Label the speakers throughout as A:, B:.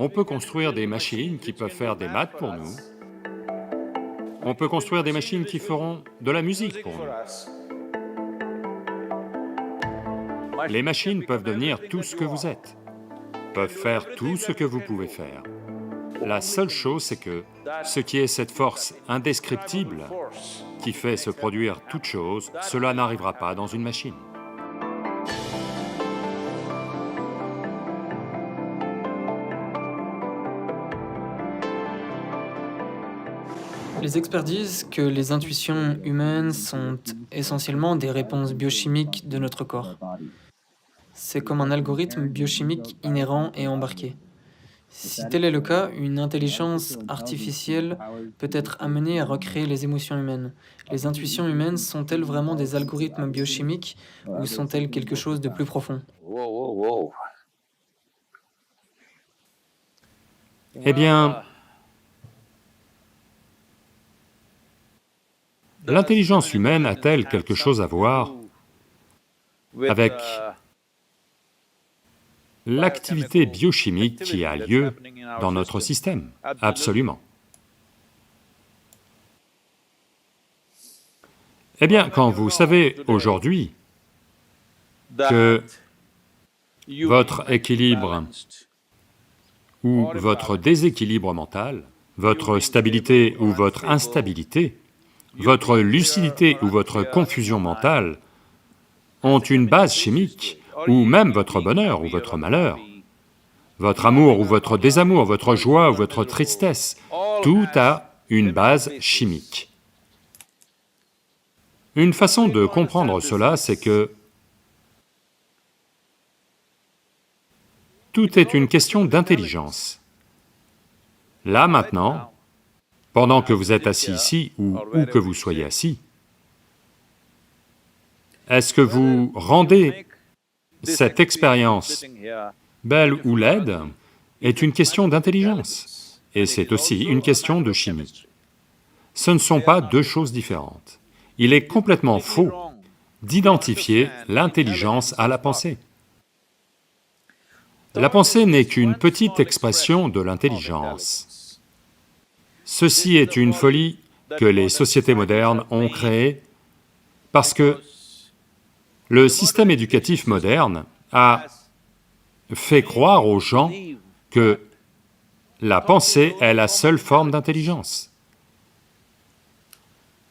A: On peut construire des machines qui peuvent faire des maths pour nous, on peut construire des machines qui feront de la musique pour nous. Les machines peuvent devenir tout ce que vous êtes, peuvent faire tout ce que vous pouvez faire. La seule chose, c'est que ce qui est cette force indescriptible qui fait se produire toute chose, cela n'arrivera pas dans une machine.
B: Les experts disent que les intuitions humaines sont essentiellement des réponses biochimiques de notre corps. C'est comme un algorithme biochimique inhérent et embarqué. Si tel est le cas, une intelligence artificielle peut être amenée à recréer les émotions humaines. Les intuitions humaines sont-elles vraiment des algorithmes biochimiques ou sont-elles quelque chose de plus profond?
A: Eh bien, l'intelligence humaine a-t-elle quelque chose à voir avec l'activité biochimique qui a lieu dans notre système? Absolument. Eh bien, quand vous savez aujourd'hui que votre équilibre ou votre déséquilibre mental, votre stabilité ou votre instabilité, votre lucidité ou votre confusion mentale ont une base chimique, ou même votre bonheur ou votre malheur, votre amour ou votre désamour, votre joie ou votre tristesse, tout a une base chimique. Une façon de comprendre cela, c'est que tout est une question d'intelligence. Là maintenant, pendant que vous êtes assis ici, ou où que vous soyez assis, est-ce que vous rendez cette expérience belle ou laide est une question d'intelligence, et c'est aussi une question de chimie. Ce ne sont pas deux choses différentes. Il est complètement faux d'identifier l'intelligence à la pensée. La pensée n'est qu'une petite expression de l'intelligence. Ceci est une folie que les sociétés modernes ont créée parce que le système éducatif moderne a fait croire aux gens que la pensée est la seule forme d'intelligence.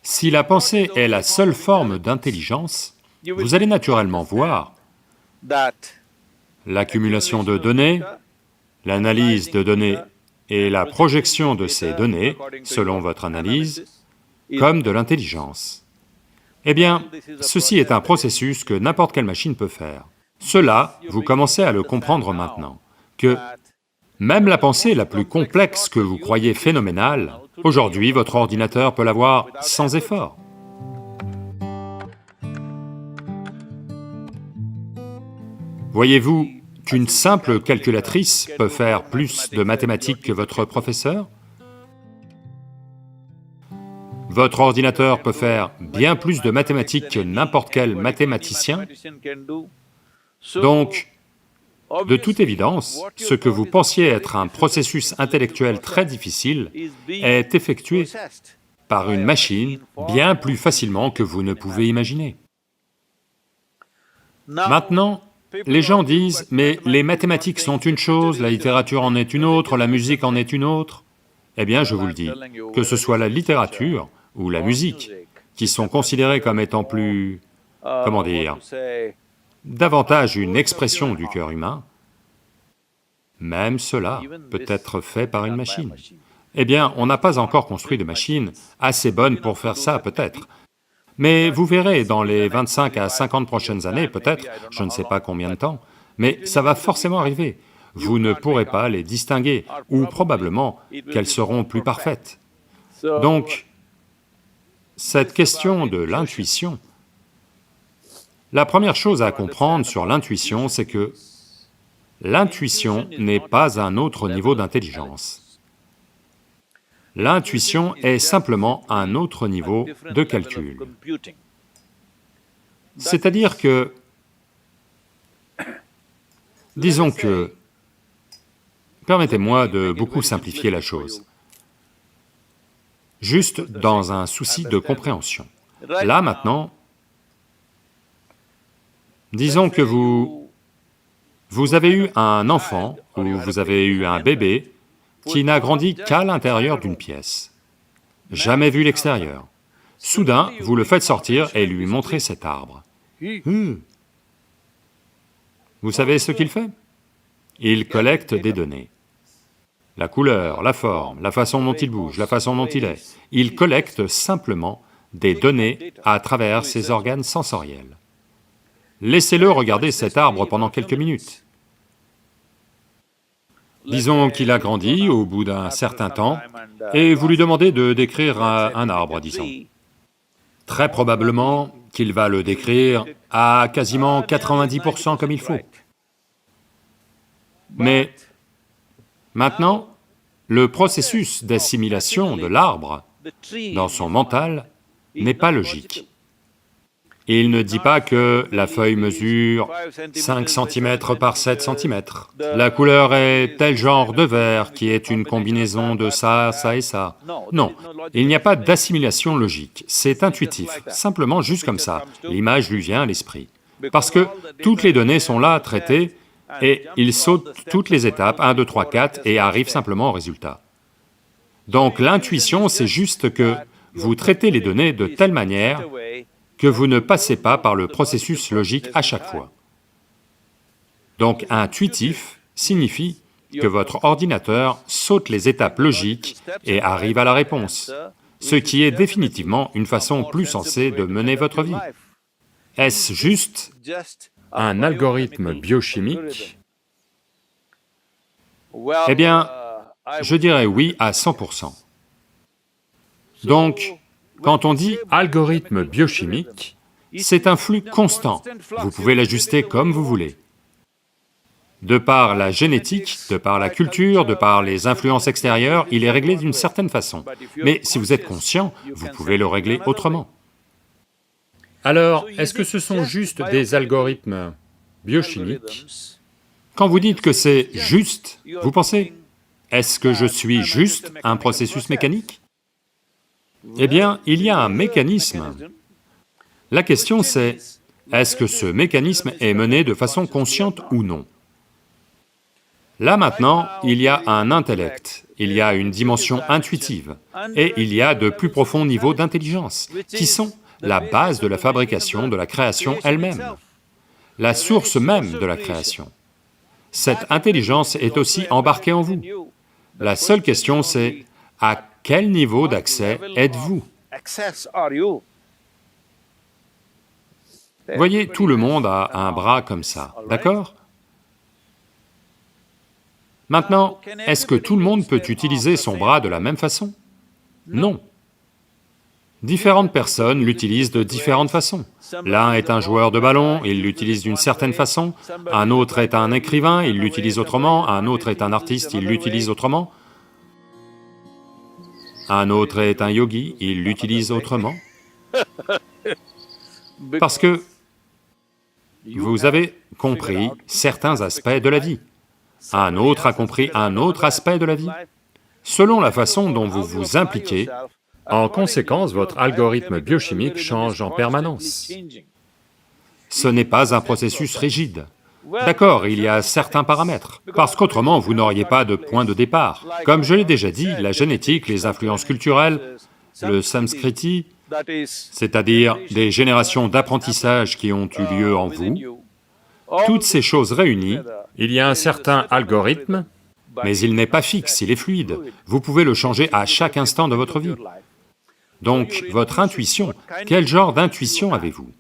A: Si la pensée est la seule forme d'intelligence, vous allez naturellement voir l'accumulation de données, l'analyse de données et la projection de ces données, selon votre analyse, comme de l'intelligence. Eh bien, ceci est un processus que n'importe quelle machine peut faire. Cela, vous commencez à le comprendre maintenant, que même la pensée la plus complexe que vous croyez phénoménale, aujourd'hui votre ordinateur peut l'avoir sans effort. Voyez-vous qu'une simple calculatrice peut faire plus de mathématiques que votre professeur? Votre ordinateur peut faire bien plus de mathématiques que n'importe quel mathématicien. Donc, de toute évidence, ce que vous pensiez être un processus intellectuel très difficile est effectué par une machine bien plus facilement que vous ne pouvez imaginer. Maintenant, les gens disent, mais les mathématiques sont une chose, la littérature en est une autre, la musique en est une autre. Eh bien, je vous le dis, que ce soit la littérature ou la musique, qui sont considérées comme étant plus, comment dire, davantage une expression du cœur humain, même cela peut être fait par une machine. Eh bien, on n'a pas encore construit de machine assez bonne pour faire ça, peut-être. Mais vous verrez, dans les 25 à 50 prochaines années, peut-être, je ne sais pas combien de temps, mais ça va forcément arriver. Vous ne pourrez pas les distinguer, ou probablement qu'elles seront plus parfaites. Donc, cette question de l'intuition, la première chose à comprendre sur l'intuition, c'est que l'intuition n'est pas un autre niveau d'intelligence. L'intuition est simplement un autre niveau de calcul. C'est-à-dire que, disons que, Permettez-moi de beaucoup simplifier la chose, juste dans un souci de compréhension. Là, maintenant, disons que vous avez eu un enfant, ou vous avez eu un bébé, qui n'a grandi qu'à l'intérieur d'une pièce, jamais vu l'extérieur. Soudain, vous le faites sortir et lui montrez cet arbre. Vous savez ce qu'il fait? Il collecte des données. La couleur, la forme, la façon dont il bouge, la façon dont il est. Il collecte simplement des données à travers ses organes sensoriels. Laissez-le regarder cet arbre pendant quelques minutes. Disons qu'il a grandi au bout d'un certain temps, et vous lui demandez de décrire un arbre, disons. Très probablement qu'il va le décrire à quasiment 90% comme il faut. Mais maintenant, le processus d'assimilation de l'arbre dans son mental n'est pas logique. Il ne dit pas que la feuille mesure 5 cm par 7 cm. La couleur est tel genre de vert qui est une combinaison de ça, ça et ça. Non, il n'y a pas d'assimilation logique, c'est intuitif, simplement juste comme ça, l'image lui vient à l'esprit. Parce que toutes les données sont là, traitées, et il saute toutes les étapes, 1, 2, 3, 4, et arrive simplement au résultat. Donc l'intuition, c'est juste que vous traitez les données de telle manière que vous ne passez pas par le processus logique à chaque fois. Donc intuitif signifie que votre ordinateur saute les étapes logiques et arrive à la réponse, ce qui est définitivement une façon plus sensée de mener votre vie. Est-ce juste un algorithme biochimique? Eh bien, je dirais oui à 100%. Donc, quand on dit algorithme biochimique, c'est un flux constant, vous pouvez l'ajuster comme vous voulez. De par la génétique, de par la culture, de par les influences extérieures, il est réglé d'une certaine façon. Mais si vous êtes conscient, vous pouvez le régler autrement. Alors, est-ce que ce sont juste des algorithmes biochimiques? Quand vous dites que c'est juste, vous pensez, est-ce que je suis juste un processus mécanique? Eh bien, il y a un mécanisme. La question c'est, est-ce que ce mécanisme est mené de façon consciente ou non? Là maintenant, il y a un intellect, il y a une dimension intuitive, et il y a de plus profonds niveaux d'intelligence, qui sont la base de la fabrication, de la création elle-même, la source même de la création. Cette intelligence est aussi embarquée en vous. La seule question c'est, à quel niveau d'accès êtes-vous? Voyez, tout le monde a un bras comme ça, d'accord? Maintenant, est-ce que tout le monde peut utiliser son bras de la même façon? Non. Différentes personnes l'utilisent de différentes façons. L'un est un joueur de ballon, il l'utilise d'une certaine façon, un autre est un écrivain, il l'utilise autrement, un autre est un artiste, il l'utilise autrement, un autre est un yogi, il l'utilise autrement. Parce que vous avez compris certains aspects de la vie, un autre a compris un autre aspect de la vie. Selon la façon dont vous vous impliquez, en conséquence, votre algorithme biochimique change en permanence. Ce n'est pas un processus rigide. D'accord, il y a certains paramètres, parce qu'autrement vous n'auriez pas de point de départ. Comme je l'ai déjà dit, la génétique, les influences culturelles, le samskriti, c'est-à-dire des générations d'apprentissage qui ont eu lieu en vous, toutes ces choses réunies, il y a un certain algorithme, mais il n'est pas fixe, il est fluide. Vous pouvez le changer à chaque instant de votre vie. Donc, votre intuition, quel genre d'intuition avez-vous?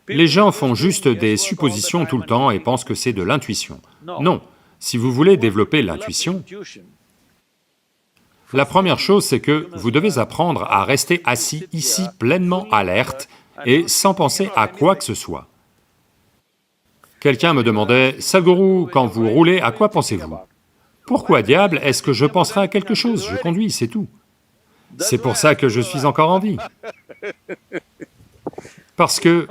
A: Les gens font juste des suppositions tout le temps et pensent que c'est de l'intuition. Non, si vous voulez développer l'intuition, la première chose c'est que vous devez apprendre à rester assis ici pleinement alerte et sans penser à quoi que ce soit. Quelqu'un me demandait, « Sadhguru, quand vous roulez, à quoi pensez-vous » Pourquoi diable est-ce que je penserai à quelque chose? Je conduis, c'est tout. C'est pour ça que je suis encore en vie. Parce que,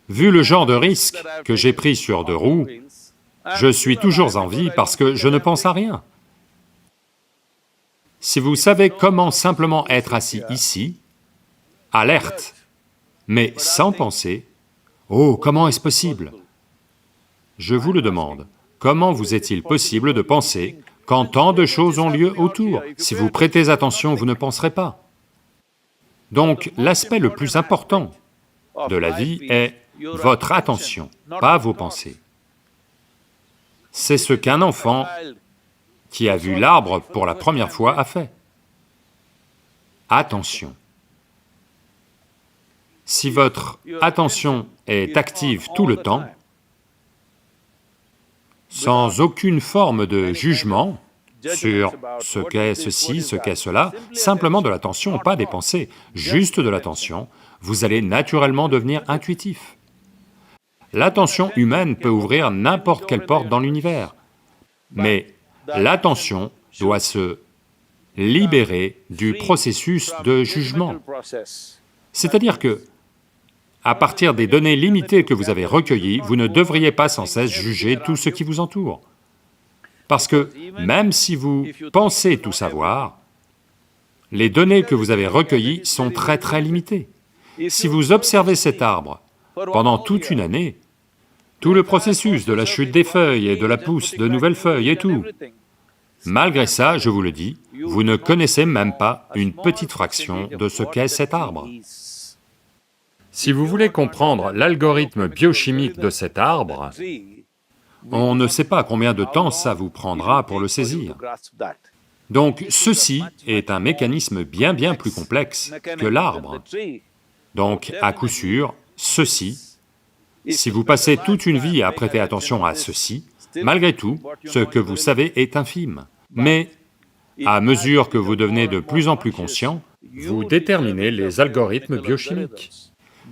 A: vu le genre de risque que j'ai pris sur 2 roues, Je suis toujours en vie parce que je ne pense à rien. Si vous savez comment simplement être assis ici, alerte, mais sans penser, oh, comment est-ce possible? Je vous le demande, comment vous est-il possible de penser quand tant de choses ont lieu autour? Si vous prêtez attention, vous ne penserez pas. Donc, l'aspect le plus important de la vie est votre attention, pas vos pensées. C'est ce qu'un enfant qui a vu l'arbre pour la première fois a fait. Attention. Si votre attention est active tout le temps, sans aucune forme de jugement sur ce qu'est ceci, ce qu'est cela, simplement de l'attention, pas des pensées, juste de l'attention, vous allez naturellement devenir intuitif. L'attention humaine peut ouvrir n'importe quelle porte dans l'univers, mais l'attention doit se libérer du processus de jugement. C'est-à-dire que, à partir des données limitées que vous avez recueillies, vous ne devriez pas sans cesse juger tout ce qui vous entoure. Parce que même si vous pensez tout savoir, les données que vous avez recueillies sont très limitées. Si vous observez cet arbre pendant toute une année, tout le processus de la chute des feuilles et de la pousse de nouvelles feuilles et tout, malgré ça, je vous le dis, vous ne connaissez même pas une petite fraction de ce qu'est cet arbre. Si vous voulez comprendre l'algorithme biochimique de cet arbre, on ne sait pas combien de temps ça vous prendra pour le saisir. Donc ceci est un mécanisme bien plus complexe que l'arbre. Donc à coup sûr, ceci, si vous passez toute une vie à prêter attention à ceci, malgré tout, ce que vous savez est infime. Mais à mesure que vous devenez de plus en plus conscient, vous déterminez les algorithmes biochimiques.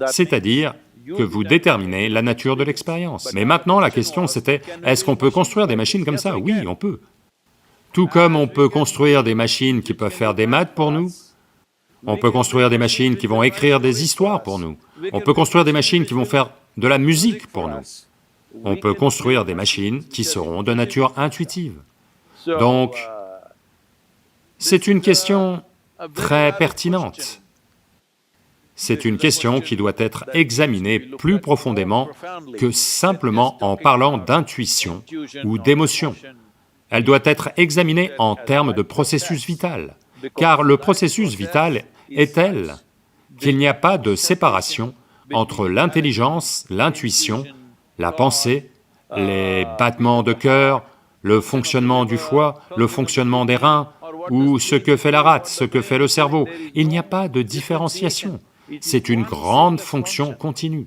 A: C'est-à-dire que vous déterminez la nature de l'expérience. Mais maintenant, la question c'était, est-ce qu'on peut construire des machines comme ça? Oui, on peut. Tout comme on peut construire des machines qui peuvent faire des maths pour nous, on peut construire des machines qui vont écrire des histoires pour nous, on peut construire des machines qui vont faire de la musique pour nous, on peut construire des machines qui seront de nature intuitive. Donc, c'est une question très pertinente. C'est une question qui doit être examinée plus profondément que simplement en parlant d'intuition ou d'émotion. Elle doit être examinée en termes de processus vital, car le processus vital est tel qu'il n'y a pas de séparation entre l'intelligence, l'intuition, la pensée, les battements de cœur, le fonctionnement du foie, le fonctionnement des reins, ou ce que fait la rate, ce que fait le cerveau. Il n'y a pas de différenciation. C'est une grande fonction continue.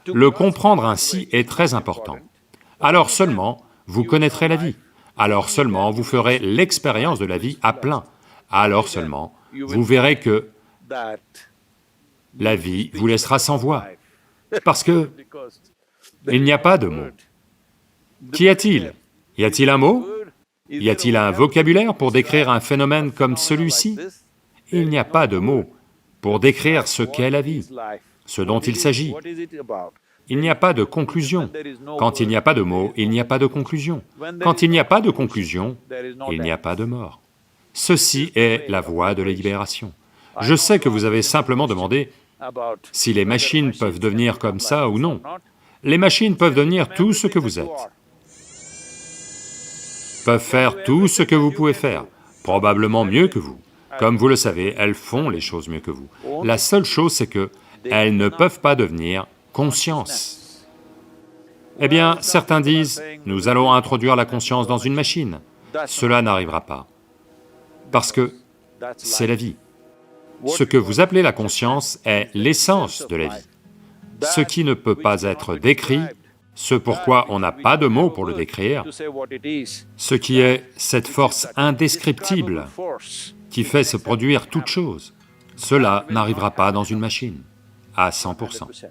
A: Le comprendre ainsi est très important. Alors seulement, vous connaîtrez la vie. Alors seulement, vous ferez l'expérience de la vie à plein. Alors seulement, vous verrez que la vie vous laissera sans voix. Parce que il n'y a pas de mots. Qu'y a-t-il? Y a-t-il un mot? Y a-t-il un vocabulaire pour décrire un phénomène comme celui-ci? Il n'y a pas de mots pour décrire ce qu'est la vie, ce dont il s'agit. Il n'y a pas de conclusion. Quand il n'y a pas de mots, il n'y a pas de conclusion. Quand il n'y a pas de conclusion, il n'y a pas de mort. Ceci est la voie de la libération. Je sais que vous avez simplement demandé si les machines peuvent devenir comme ça ou non. Les machines peuvent devenir tout ce que vous êtes, peuvent faire tout ce que vous pouvez faire, probablement mieux que vous. Comme vous le savez, elles font les choses mieux que vous. La seule chose, c'est que elles ne peuvent pas devenir conscience. Eh bien, certains disent, nous allons introduire la conscience dans une machine. Cela n'arrivera pas, parce que c'est la vie. Ce que vous appelez la conscience est l'essence de la vie. Ce qui ne peut pas être décrit, ce pourquoi on n'a pas de mots pour le décrire, ce qui est cette force indescriptible qui fait se produire toute chose, cela n'arrivera pas dans une machine, à 100%.